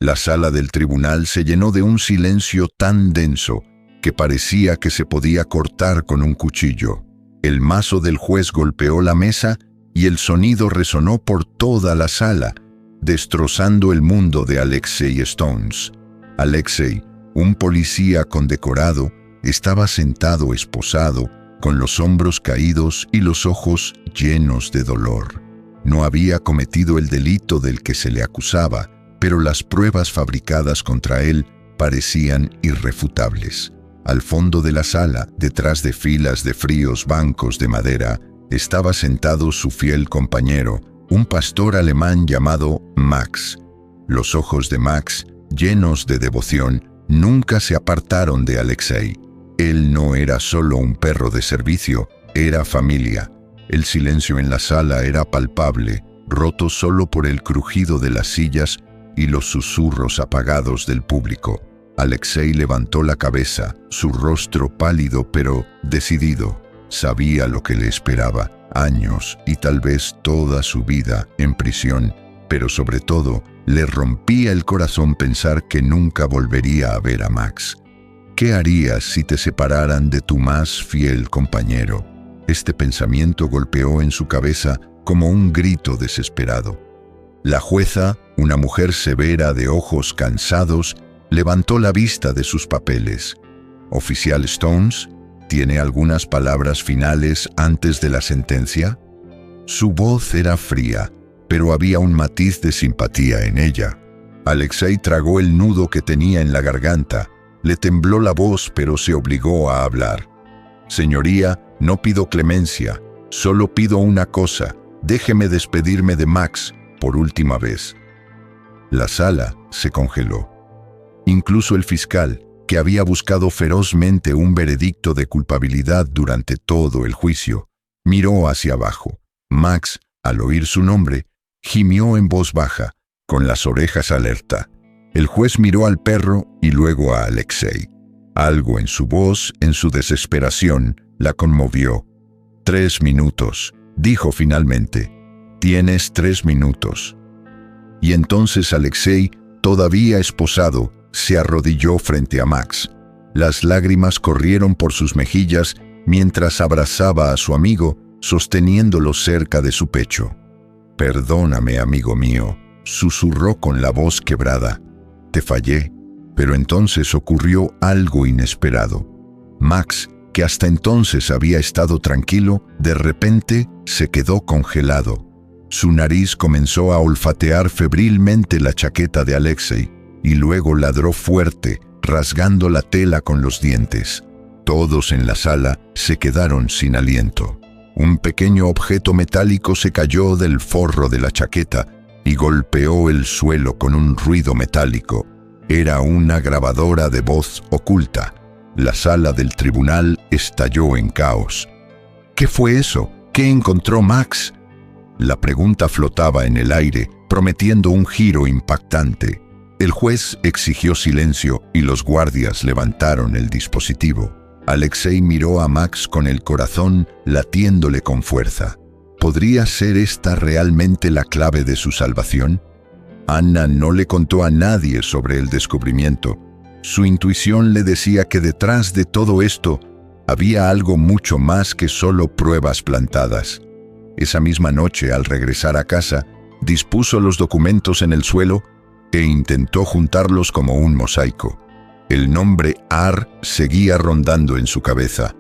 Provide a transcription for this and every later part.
La sala del tribunal se llenó de un silencio tan denso que parecía que se podía cortar con un cuchillo. El mazo del juez golpeó la mesa y el sonido resonó por toda la sala, destrozando el mundo de Alexei Stones. Alexei, un policía condecorado, estaba sentado esposado, con los hombros caídos y los ojos llenos de dolor. No había cometido el delito del que se le acusaba, pero las pruebas fabricadas contra él parecían irrefutables. Al fondo de la sala, detrás de filas de fríos bancos de madera, estaba sentado su fiel compañero, un pastor alemán llamado Max. Los ojos de Max, llenos de devoción, nunca se apartaron de Alexei. Él no era solo un perro de servicio, era familia. El silencio en la sala era palpable, roto solo por el crujido de las sillas y los susurros apagados del público. Alexei levantó la cabeza, su rostro pálido pero decidido. Sabía lo que le esperaba, años y tal vez toda su vida en prisión, pero sobre todo le rompía el corazón pensar que nunca volvería a ver a Max. ¿Qué harías si te separaran de tu más fiel compañero? Este pensamiento golpeó en su cabeza como un grito desesperado. La jueza, una mujer severa de ojos cansados, levantó la vista de sus papeles. «Oficial Stones, ¿tiene algunas palabras finales antes de la sentencia?» Su voz era fría, pero había un matiz de simpatía en ella. Alexei tragó el nudo que tenía en la garganta. Le tembló la voz, pero se obligó a hablar. «Señoría, no pido clemencia, solo pido una cosa. Déjeme despedirme de Max por última vez». La sala se congeló. Incluso el fiscal, que había buscado ferozmente un veredicto de culpabilidad durante todo el juicio, miró hacia abajo. Max, al oír su nombre, gimió en voz baja, con las orejas alerta. El juez miró al perro y luego a Alexei. Algo en su voz, en su desesperación, la conmovió. 3 minutos, dijo finalmente. «Tienes 3 minutos». Y entonces Alexei, todavía esposado, se arrodilló frente a Max. Las lágrimas corrieron por sus mejillas mientras abrazaba a su amigo, sosteniéndolo cerca de su pecho. «Perdóname, amigo mío», susurró con la voz quebrada. «Te fallé». Pero entonces ocurrió algo inesperado. Max, que hasta entonces había estado tranquilo, de repente se quedó congelado. Su nariz comenzó a olfatear febrilmente la chaqueta de Alexei y luego ladró fuerte, rasgando la tela con los dientes. Todos en la sala se quedaron sin aliento. Un pequeño objeto metálico se cayó del forro de la chaqueta y golpeó el suelo con un ruido metálico. Era una grabadora de voz oculta. La sala del tribunal estalló en caos. ¿Qué fue eso? ¿Qué encontró Max? La pregunta flotaba en el aire, prometiendo un giro impactante. El juez exigió silencio y los guardias levantaron el dispositivo. Alexei miró a Max con el corazón latiéndole con fuerza. ¿Podría ser esta realmente la clave de su salvación? Anna no le contó a nadie sobre el descubrimiento. Su intuición le decía que detrás de todo esto había algo mucho más que solo pruebas plantadas. Esa misma noche, al regresar a casa, dispuso los documentos en el suelo e intentó juntarlos como un mosaico. El nombre AR seguía rondando en su cabeza.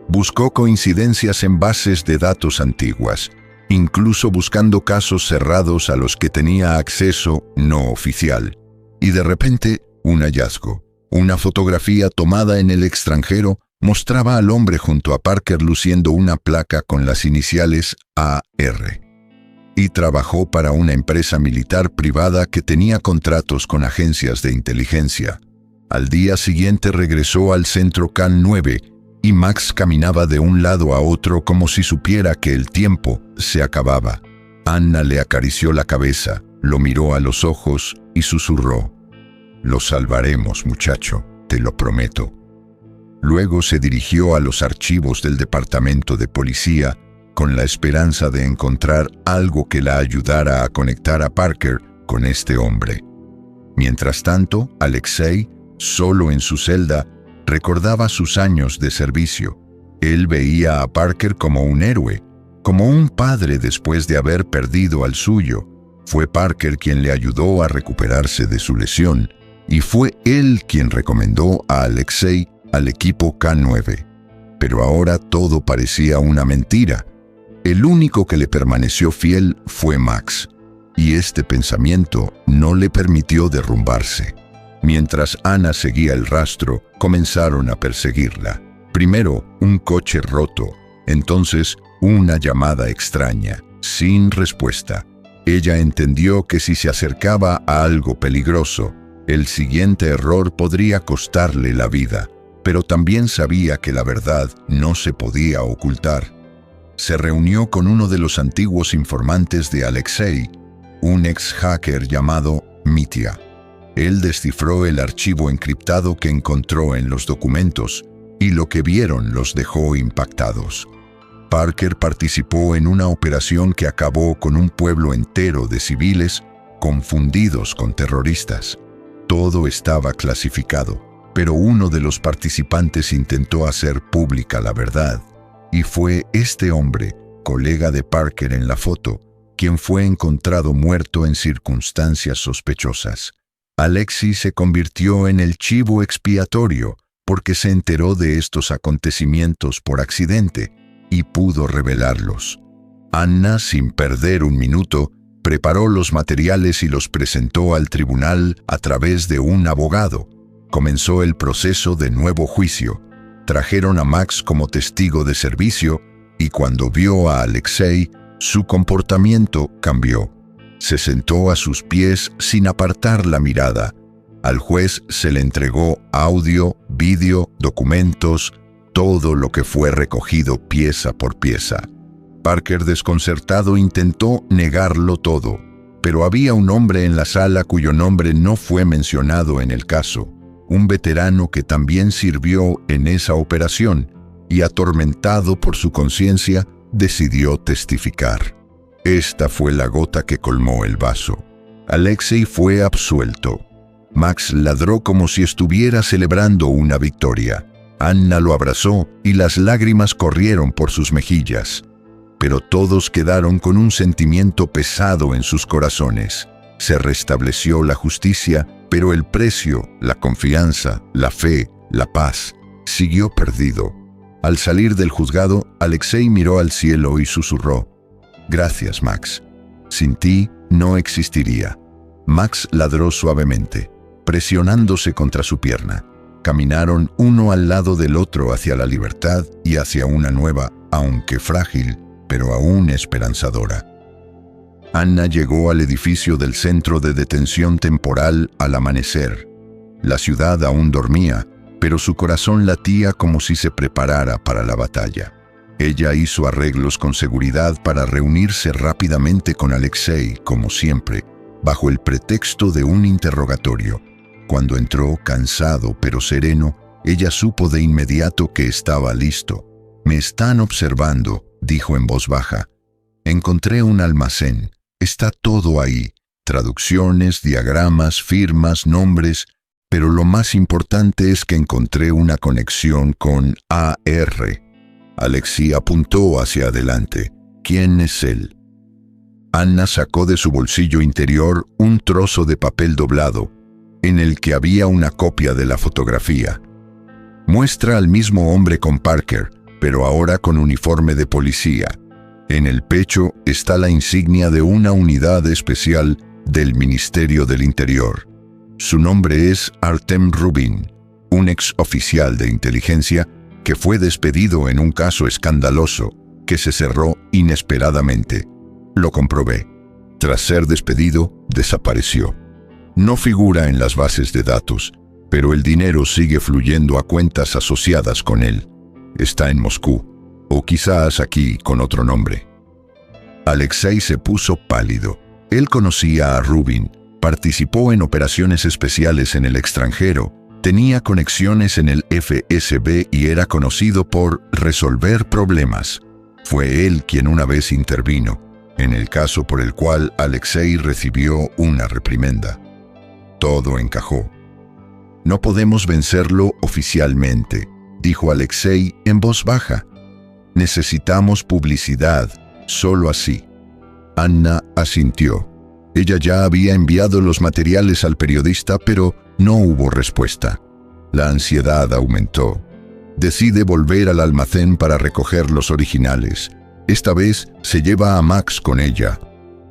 Buscó coincidencias en bases de datos antiguas, incluso buscando casos cerrados a los que tenía acceso no oficial. Y de repente, un hallazgo. Una fotografía tomada en el extranjero mostraba al hombre junto a Parker luciendo una placa con las iniciales AR. Y trabajó para una empresa militar privada que tenía contratos con agencias de inteligencia. Al día siguiente regresó al centro CAN 9 y Max caminaba de un lado a otro como si supiera que el tiempo se acababa. Anna le acarició la cabeza, lo miró a los ojos y susurró: «Lo salvaremos, muchacho, te lo prometo». Luego se dirigió a los archivos del departamento de policía con la esperanza de encontrar algo que la ayudara a conectar a Parker con este hombre. Mientras tanto, Alexei, solo en su celda, recordaba sus años de servicio. Él veía a Parker como un héroe, como un padre después de haber perdido al suyo. Fue Parker quien le ayudó a recuperarse de su lesión, y fue él quien recomendó a Alexei al equipo K9. Pero ahora todo parecía una mentira. El único que le permaneció fiel fue Max, y este pensamiento no le permitió derrumbarse. Mientras Anna seguía el rastro, comenzaron a perseguirla. Primero, un coche roto, entonces una llamada extraña, sin respuesta. Ella entendió que si se acercaba a algo peligroso, el siguiente error podría costarle la vida, pero también sabía que la verdad no se podía ocultar. Se reunió con uno de los antiguos informantes de Alexei, un ex-hacker llamado Mitya. Él descifró el archivo encriptado que encontró en los documentos, y lo que vieron los dejó impactados. Parker participó en una operación que acabó con un pueblo entero de civiles confundidos con terroristas. Todo estaba clasificado, pero uno de los participantes intentó hacer pública la verdad, y fue este hombre, colega de Parker en la foto, quien fue encontrado muerto en circunstancias sospechosas. Alexei se convirtió en el chivo expiatorio porque se enteró de estos acontecimientos por accidente y pudo revelarlos. Anna, sin perder un minuto, preparó los materiales y los presentó al tribunal a través de un abogado. Comenzó el proceso de nuevo juicio. Trajeron a Max como testigo de servicio y cuando vio a Alexei, su comportamiento cambió. Se sentó a sus pies sin apartar la mirada. Al juez se le entregó audio, vídeo, documentos, todo lo que fue recogido pieza por pieza. Parker, desconcertado, intentó negarlo todo, pero había un hombre en la sala cuyo nombre no fue mencionado en el caso, un veterano que también sirvió en esa operación y, atormentado por su conciencia, decidió testificar. Esta fue la gota que colmó el vaso. Alexei fue absuelto. Max ladró como si estuviera celebrando una victoria. Anna lo abrazó y las lágrimas corrieron por sus mejillas. Pero todos quedaron con un sentimiento pesado en sus corazones. Se restableció la justicia, pero el precio, la confianza, la fe, la paz, siguió perdido. Al salir del juzgado, Alexei miró al cielo y susurró: «Gracias, Max. Sin ti no existiría». Max ladró suavemente, presionándose contra su pierna. Caminaron uno al lado del otro hacia la libertad y hacia una nueva, aunque frágil, pero aún esperanzadora. Anna llegó al edificio del centro de detención temporal al amanecer. La ciudad aún dormía, pero su corazón latía como si se preparara para la batalla. Ella hizo arreglos con seguridad para reunirse rápidamente con Alexei, como siempre, bajo el pretexto de un interrogatorio. Cuando entró, cansado pero sereno, ella supo de inmediato que estaba listo. «Me están observando», dijo en voz baja. «Encontré un almacén. Está todo ahí. Traducciones, diagramas, firmas, nombres. Pero lo más importante es que encontré una conexión con AR». Alexei apuntó hacia adelante. «¿Quién es él?». Anna sacó de su bolsillo interior un trozo de papel doblado, en el que había una copia de la fotografía. Muestra al mismo hombre con Parker, pero ahora con uniforme de policía. En el pecho está la insignia de una unidad especial del Ministerio del Interior. Su nombre es Artem Rubin, un ex oficial de inteligencia que fue despedido en un caso escandaloso que se cerró inesperadamente. Lo comprobé. Tras ser despedido, desapareció. No figura en las bases de datos, pero el dinero sigue fluyendo a cuentas asociadas con él. Está en Moscú, o quizás aquí con otro nombre. Alexei se puso pálido. Él conocía a Rubin, participó en operaciones especiales en el extranjero, tenía conexiones en el FSB y era conocido por resolver problemas. Fue él quien una vez intervino, en el caso por el cual Alexei recibió una reprimenda. todo encajó. «No podemos vencerlo oficialmente», dijo Alexei en voz baja. «Necesitamos publicidad, solo así». Anna asintió. Ella ya había enviado los materiales al periodista, pero no hubo respuesta. La ansiedad aumentó. Decide volver al almacén para recoger los originales. Esta vez se lleva a Max con ella.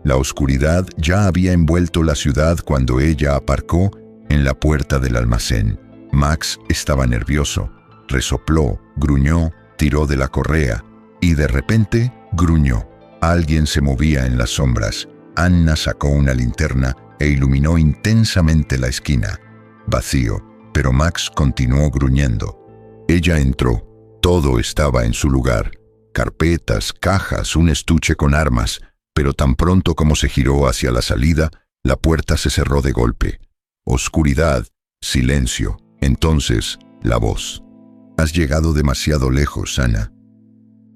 La oscuridad ya había envuelto la ciudad cuando ella aparcó en la puerta del almacén. Max estaba nervioso. Resopló, gruñó, tiró de la correa y de repente gruñó. Alguien se movía en las sombras. Anna sacó una linterna e iluminó intensamente la esquina. Vacío, pero Max continuó gruñendo. Ella entró. Todo estaba en su lugar. Carpetas, cajas, un estuche con armas, pero tan pronto como se giró hacia la salida, la puerta se cerró de golpe. Oscuridad, silencio. Entonces, la voz. «Has llegado demasiado lejos, Anna».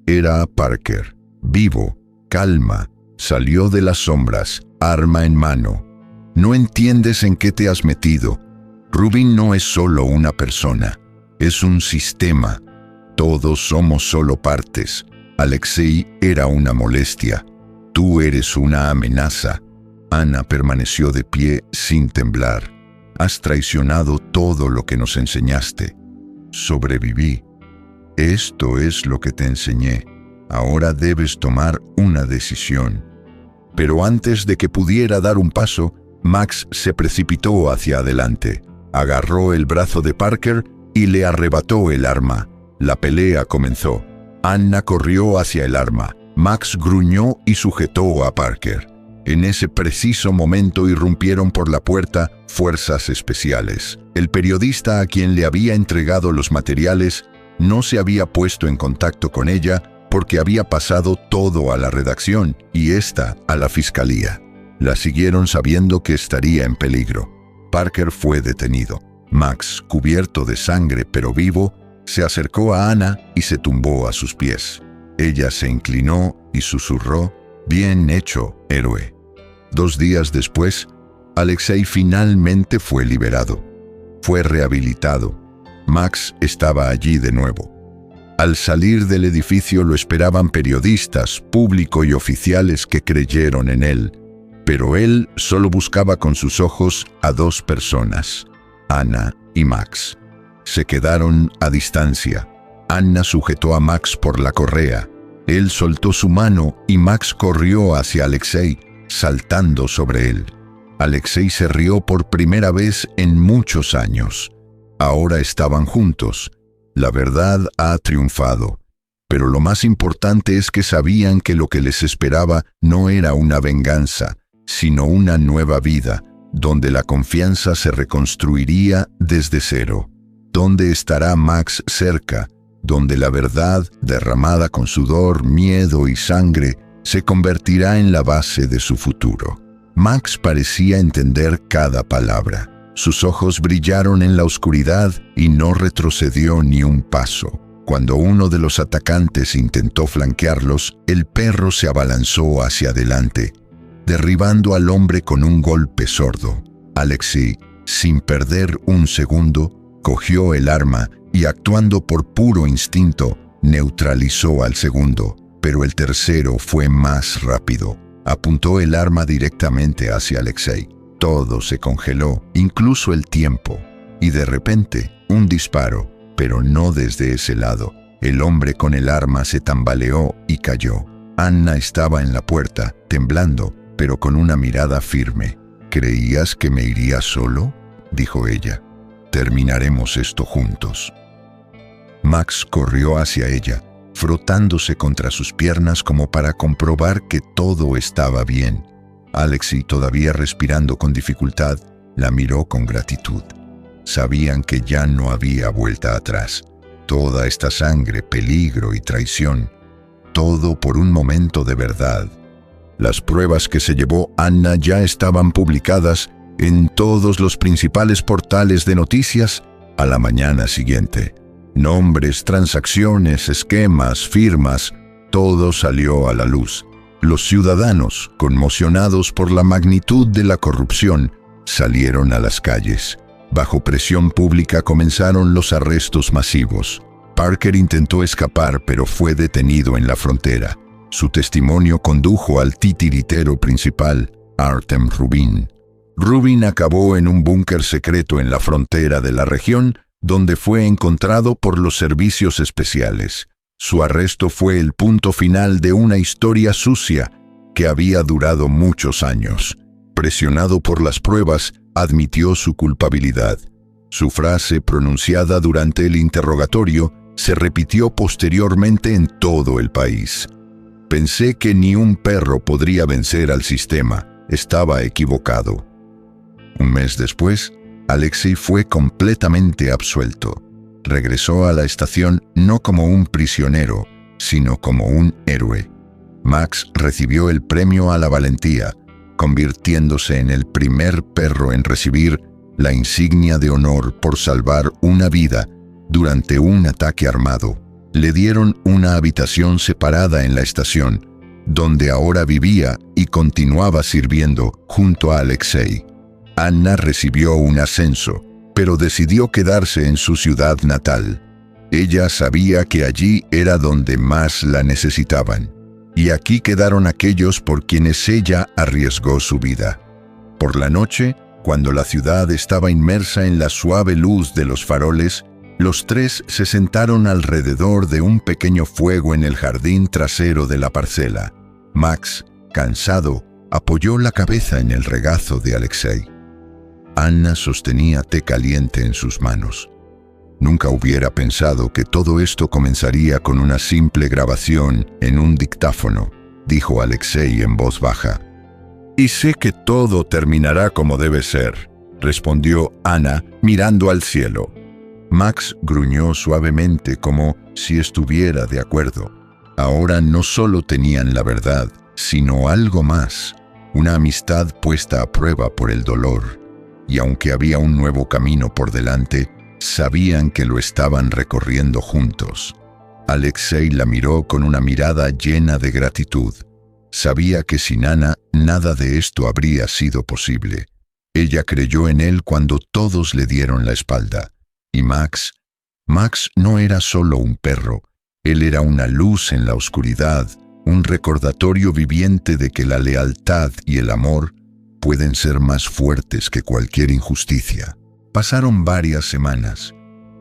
Era Parker, vivo, calma. Salió de las sombras, arma en mano. «No entiendes en qué te has metido. Rubin no es solo una persona, es un sistema. Todos somos solo partes. Alexei era una molestia. Tú eres una amenaza». Anna permaneció de pie sin temblar. «Has traicionado todo lo que nos enseñaste». «Sobreviví. Esto es lo que te enseñé. Ahora debes tomar una decisión». Pero antes de que pudiera dar un paso, Max se precipitó hacia adelante. Agarró el brazo de Parker y le arrebató el arma. La pelea comenzó. Anna corrió hacia el arma. Max gruñó y sujetó a Parker. En ese preciso momento irrumpieron por la puerta fuerzas especiales. El periodista a quien le había entregado los materiales no se había puesto en contacto con ella porque había pasado todo a la redacción y ésta a la fiscalía. La siguieron sabiendo que estaría en peligro. Parker fue detenido. Max, cubierto de sangre pero vivo, se acercó a Anna y se tumbó a sus pies. Ella se inclinó y susurró: «Bien hecho, héroe». 2 días después, Alexei finalmente fue liberado. Fue rehabilitado. Max estaba allí de nuevo. Al salir del edificio lo esperaban periodistas, público y oficiales que creyeron en él. Pero él solo buscaba con sus ojos a 2 personas, Anna y Max. Se quedaron a distancia. Anna sujetó a Max por la correa. Él soltó su mano y Max corrió hacia Alexei, saltando sobre él. Alexei se rió por primera vez en muchos años. Ahora estaban juntos. La verdad ha triunfado. Pero lo más importante es que sabían que lo que les esperaba no era una venganza, sino una nueva vida, donde la confianza se reconstruiría desde cero. Donde estará Max cerca, donde la verdad, derramada con sudor, miedo y sangre, se convertirá en la base de su futuro. Max parecía entender cada palabra. Sus ojos brillaron en la oscuridad y no retrocedió ni un paso. Cuando uno de los atacantes intentó flanquearlos, el perro se abalanzó hacia adelante, derribando al hombre con un golpe sordo. Alexei, sin perder un segundo, cogió el arma y, actuando por puro instinto, neutralizó al segundo, pero el tercero fue más rápido. Apuntó el arma directamente hacia Alexei. Todo se congeló, incluso el tiempo, y de repente, un disparo, pero no desde ese lado. El hombre con el arma se tambaleó y cayó. Anna estaba en la puerta, temblando, pero con una mirada firme. «¿Creías que me iría solo?», dijo ella. «Terminaremos esto juntos». Max corrió hacia ella, frotándose contra sus piernas como para comprobar que todo estaba bien. Alexei, todavía respirando con dificultad, la miró con gratitud. Sabían que ya no había vuelta atrás. Toda esta sangre, peligro y traición, todo por un momento de verdad. Las pruebas que se llevó Anna ya estaban publicadas en todos los principales portales de noticias a la mañana siguiente. Nombres, transacciones, esquemas, firmas, todo salió a la luz. Los ciudadanos, conmocionados por la magnitud de la corrupción, salieron a las calles. Bajo presión pública comenzaron los arrestos masivos. Parker intentó escapar, pero fue detenido en la frontera. Su testimonio condujo al titiritero principal, Artem Rubin. Rubin acabó en un búnker secreto en la frontera de la región, donde fue encontrado por los servicios especiales. Su arresto fue el punto final de una historia sucia que había durado muchos años. Presionado por las pruebas, admitió su culpabilidad. Su frase pronunciada durante el interrogatorio se repitió posteriormente en todo el país. Pensé que ni un perro podría vencer al sistema. Estaba equivocado. Un mes después, Alexei fue completamente absuelto. Regresó a la estación no como un prisionero, sino como un héroe. Max recibió el premio a la valentía, convirtiéndose en el primer perro en recibir la insignia de honor por salvar una vida durante un ataque armado. Le dieron una habitación separada en la estación, donde ahora vivía y continuaba sirviendo junto a Alexei. Anna recibió un ascenso, pero decidió quedarse en su ciudad natal. Ella sabía que allí era donde más la necesitaban. Y aquí quedaron aquellos por quienes ella arriesgó su vida. Por la noche, cuando la ciudad estaba inmersa en la suave luz de los faroles, los tres se sentaron alrededor de un pequeño fuego en el jardín trasero de la parcela. Max, cansado, apoyó la cabeza en el regazo de Alexei. Anna sostenía té caliente en sus manos. Nunca hubiera pensado que todo esto comenzaría con una simple grabación en un dictáfono, dijo Alexei en voz baja. Y sé que todo terminará como debe ser, respondió Anna mirando al cielo. Max gruñó suavemente como si estuviera de acuerdo. Ahora no solo tenían la verdad, sino algo más, una amistad puesta a prueba por el dolor. Y aunque había un nuevo camino por delante, sabían que lo estaban recorriendo juntos. Alexei la miró con una mirada llena de gratitud. Sabía que sin Anna nada de esto habría sido posible. Ella creyó en él cuando todos le dieron la espalda. Y Max no era solo un perro. Él era una luz en la oscuridad, un recordatorio viviente de que la lealtad y el amor pueden ser más fuertes que cualquier injusticia. Pasaron varias semanas.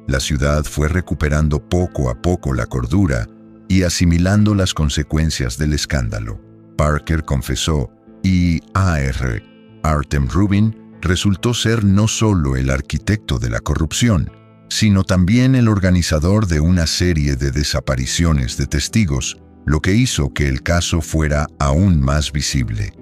La ciudad fue recuperando poco a poco la cordura y asimilando las consecuencias del escándalo. Parker confesó y Artem Rubin resultó ser no solo el arquitecto de la corrupción, sino también el organizador de una serie de desapariciones de testigos, lo que hizo que el caso fuera aún más visible.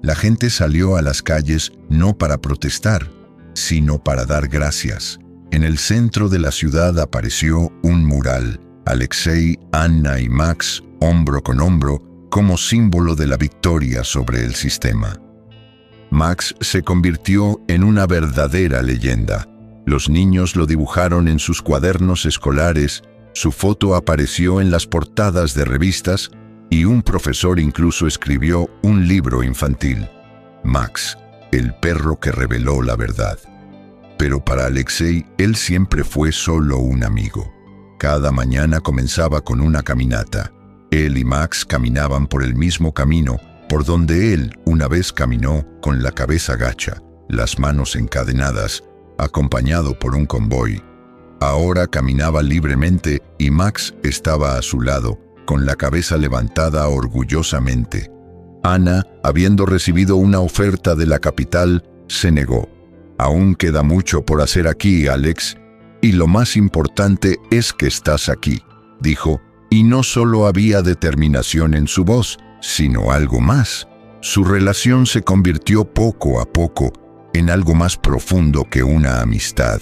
La gente salió a las calles no para protestar, sino para dar gracias. En el centro de la ciudad apareció un mural, Alexei, Anna y Max, hombro con hombro, como símbolo de la victoria sobre el sistema. Max se convirtió en una verdadera leyenda. Los niños lo dibujaron en sus cuadernos escolares, su foto apareció en las portadas de revistas y un profesor incluso escribió un libro infantil. Max, el perro que reveló la verdad. Pero para Alexei, él siempre fue solo un amigo. Cada mañana comenzaba con una caminata. Él y Max caminaban por el mismo camino, por donde él una vez caminó con la cabeza gacha, las manos encadenadas, acompañado por un convoy. Ahora caminaba libremente y Max estaba a su lado, con la cabeza levantada orgullosamente. Anna, habiendo recibido una oferta de la capital, se negó. Aún queda mucho por hacer aquí, Alex, y lo más importante es que estás aquí, dijo, y no solo había determinación en su voz, sino algo más. Su relación se convirtió poco a poco en algo más profundo que una amistad.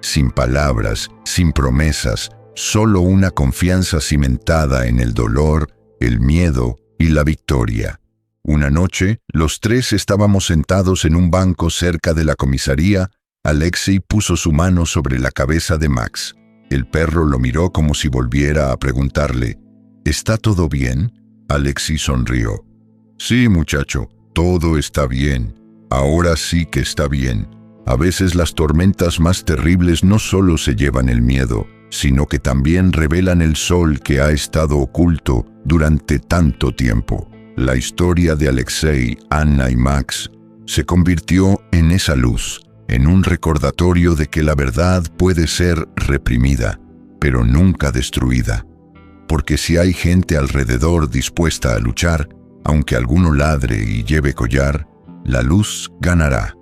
Sin palabras, sin promesas, solo una confianza cimentada en el dolor, el miedo y la victoria. Una noche, los tres estábamos sentados en un banco cerca de la comisaría. Alexei puso su mano sobre la cabeza de Max. El perro lo miró como si volviera a preguntarle, ¿está todo bien? Alexei sonrió. Sí, muchacho, todo está bien. Ahora sí que está bien. A veces las tormentas más terribles no solo se llevan el miedo, sino que también revelan el sol que ha estado oculto durante tanto tiempo. La historia de Alexei, Anna y Max se convirtió en esa luz, en un recordatorio de que la verdad puede ser reprimida, pero nunca destruida. Porque si hay gente alrededor dispuesta a luchar, aunque alguno ladre y lleve collar, la luz ganará.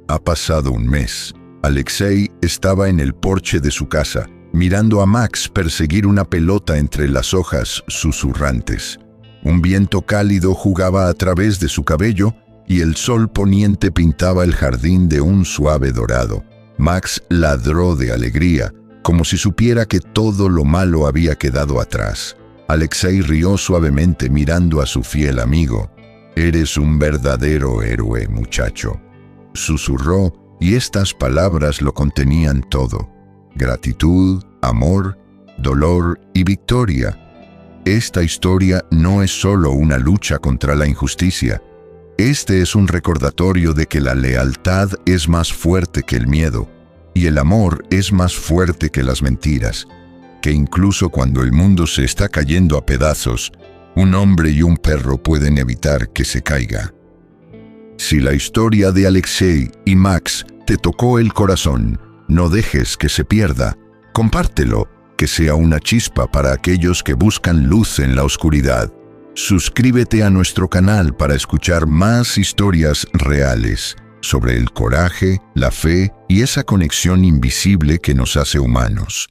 Ha pasado un mes. Alexei estaba en el porche de su casa, mirando a Max perseguir una pelota entre las hojas susurrantes. Un viento cálido jugaba a través de su cabello y el sol poniente pintaba el jardín de un suave dorado. Max ladró de alegría, como si supiera que todo lo malo había quedado atrás. Alexei rió suavemente mirando a su fiel amigo. «Eres un verdadero héroe, muchacho», susurró, y estas palabras lo contenían todo: gratitud, amor, dolor y victoria. Esta historia no es solo una lucha contra la injusticia. Este es un recordatorio de que la lealtad es más fuerte que el miedo, y el amor es más fuerte que las mentiras, que incluso cuando el mundo se está cayendo a pedazos, un hombre y un perro pueden evitar que se caiga. Si la historia de Alexei y Max te tocó el corazón, no dejes que se pierda. Compártelo, que sea una chispa para aquellos que buscan luz en la oscuridad. Suscríbete a nuestro canal para escuchar más historias reales sobre el coraje, la fe y esa conexión invisible que nos hace humanos.